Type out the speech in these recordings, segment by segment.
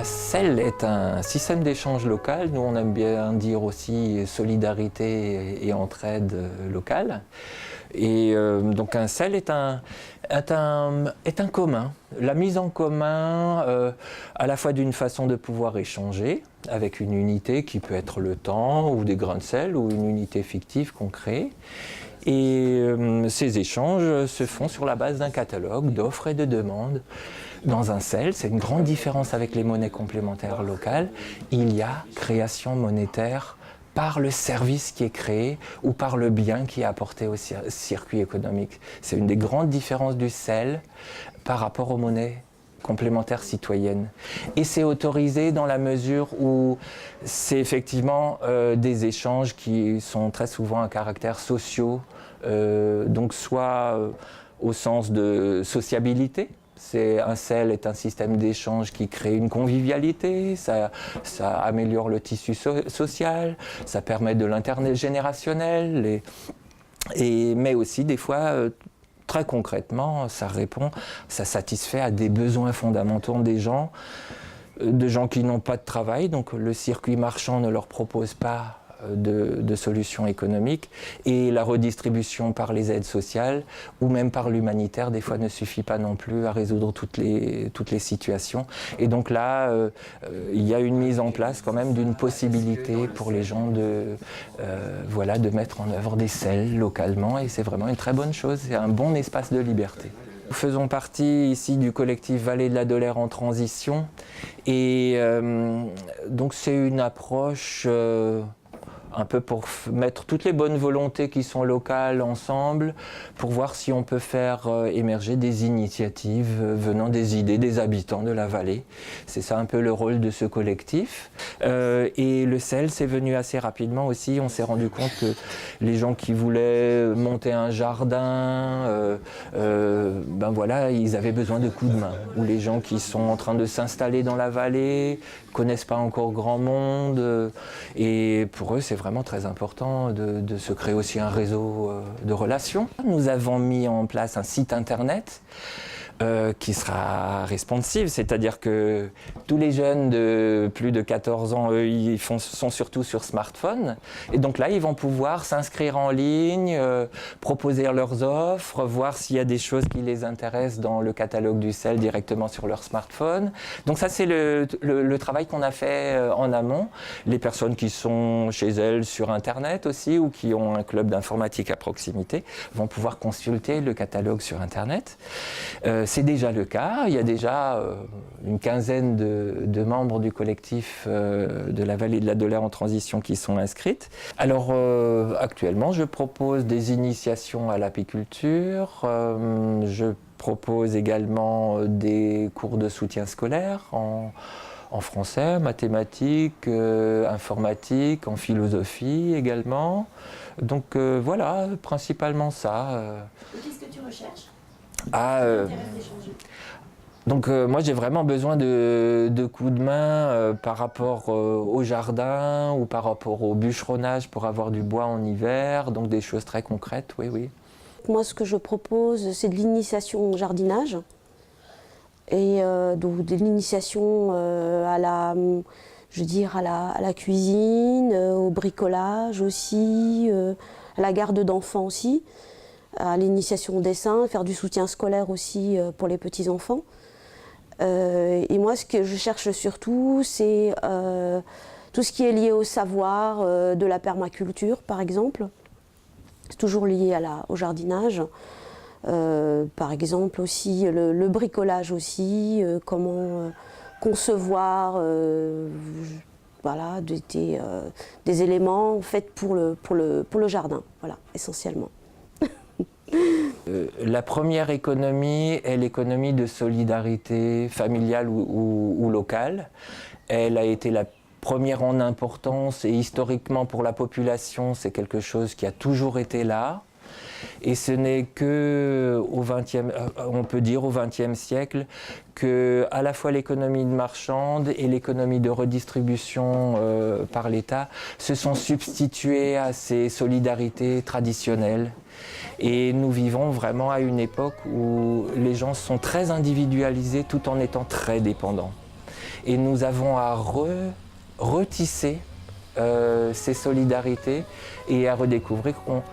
Sel est un système d'échange local. Nous, on aime bien dire aussi solidarité et entraide locale. Et donc un sel est un commun. La mise en commun à la fois d'une façon de pouvoir échanger avec une unité qui peut être le temps ou des grains de sel ou une unité fictive qu'on crée. Et ces échanges se font sur la base d'un catalogue d'offres et de demandes. Dans un sel, c'est une grande différence avec les monnaies complémentaires locales. Il y a création monétaire par le service qui est créé ou par le bien qui est apporté au circuit économique. C'est une des grandes différences du sel par rapport aux monnaies complémentaires citoyennes. Et c'est autorisé dans la mesure où c'est effectivement des échanges qui sont très souvent à caractère sociaux, donc soit au sens de sociabilité. Un sel est un système d'échange qui crée une convivialité, ça améliore le tissu social, ça permet de l'intergénérationnel, mais aussi des fois, très concrètement, ça satisfait à des besoins fondamentaux des gens, de gens qui n'ont pas de travail, donc le circuit marchand ne leur propose pas de solutions économiques, et la redistribution par les aides sociales ou même par l'humanitaire des fois ne suffit pas non plus à résoudre toutes les situations. Et donc là, il y a une mise en place quand même d'une possibilité pour les gens de mettre en œuvre des sels localement, et c'est vraiment une très bonne chose, c'est un bon espace de liberté. Nous faisons partie ici du collectif Vallée de la Dolère en transition, et donc c'est une approche un peu pour mettre toutes les bonnes volontés qui sont locales ensemble, pour voir si on peut faire émerger des initiatives venant des idées des habitants de la vallée. C'est ça un peu le rôle de ce collectif. Et le sel, c'est venu assez rapidement aussi. On s'est rendu compte que les gens qui voulaient monter un jardin, ils avaient besoin de coups de main. Ou les gens qui sont en train de s'installer dans la vallée, connaissent pas encore grand monde, et pour eux c'est vraiment très important de se créer aussi un réseau de relations. Nous avons mis en place un site internet qui sera responsive, c'est-à-dire que tous les jeunes de plus de 14 ans, eux, sont surtout sur smartphone, et donc là ils vont pouvoir s'inscrire en ligne, proposer leurs offres, voir s'il y a des choses qui les intéressent dans le catalogue du sel directement sur leur smartphone. Donc ça c'est le travail qu'on a fait en amont. Les personnes qui sont chez elles sur internet aussi, ou qui ont un club d'informatique à proximité, vont pouvoir consulter le catalogue sur internet. C'est déjà le cas, il y a déjà une quinzaine de membres du collectif de la Vallée de la Dolère en transition qui sont inscrites. Alors actuellement, je propose des initiations à l'apiculture, je propose également des cours de soutien scolaire en français, mathématiques, informatique, en philosophie également. Donc voilà, principalement ça. Qu'est-ce que tu recherches ? Donc moi j'ai vraiment besoin de coups de main par rapport au jardin ou par rapport au bûcheronnage pour avoir du bois en hiver, donc des choses très concrètes, oui. Moi ce que je propose c'est de l'initiation au jardinage, et donc de l'initiation à la cuisine, au bricolage aussi, à la garde d'enfants aussi, à l'initiation au dessin, faire du soutien scolaire aussi pour les petits-enfants. Et moi, ce que je cherche surtout, c'est tout ce qui est lié au savoir de la permaculture, par exemple. C'est toujours lié au jardinage. Par exemple aussi le bricolage aussi, comment concevoir des éléments faits pour le jardin, voilà, essentiellement. La première économie est l'économie de solidarité familiale ou locale. Elle a été la première en importance, et historiquement pour la population, c'est quelque chose qui a toujours été là. Et ce n'est que on peut dire au XXe siècle que à la fois l'économie de marchande et l'économie de redistribution par l'État se sont substituées à ces solidarités traditionnelles. Et nous vivons vraiment à une époque où les gens sont très individualisés tout en étant très dépendants. Et nous avons à retisser ces solidarités et à redécouvrir qu'on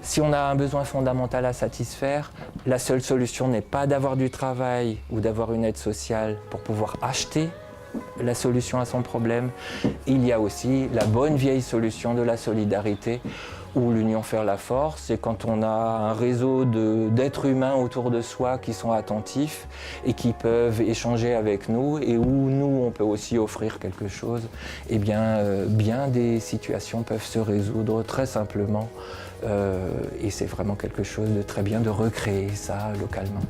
si on a un besoin fondamental à satisfaire, la seule solution n'est pas d'avoir du travail ou d'avoir une aide sociale pour pouvoir acheter la solution à son problème. Il y a aussi la bonne vieille solution de la solidarité où l'union fait la force, et quand on a un réseau d'êtres humains autour de soi qui sont attentifs et qui peuvent échanger avec nous et où nous on peut aussi offrir quelque chose, eh bien, bien des situations peuvent se résoudre très simplement et c'est vraiment quelque chose de très bien de recréer ça localement.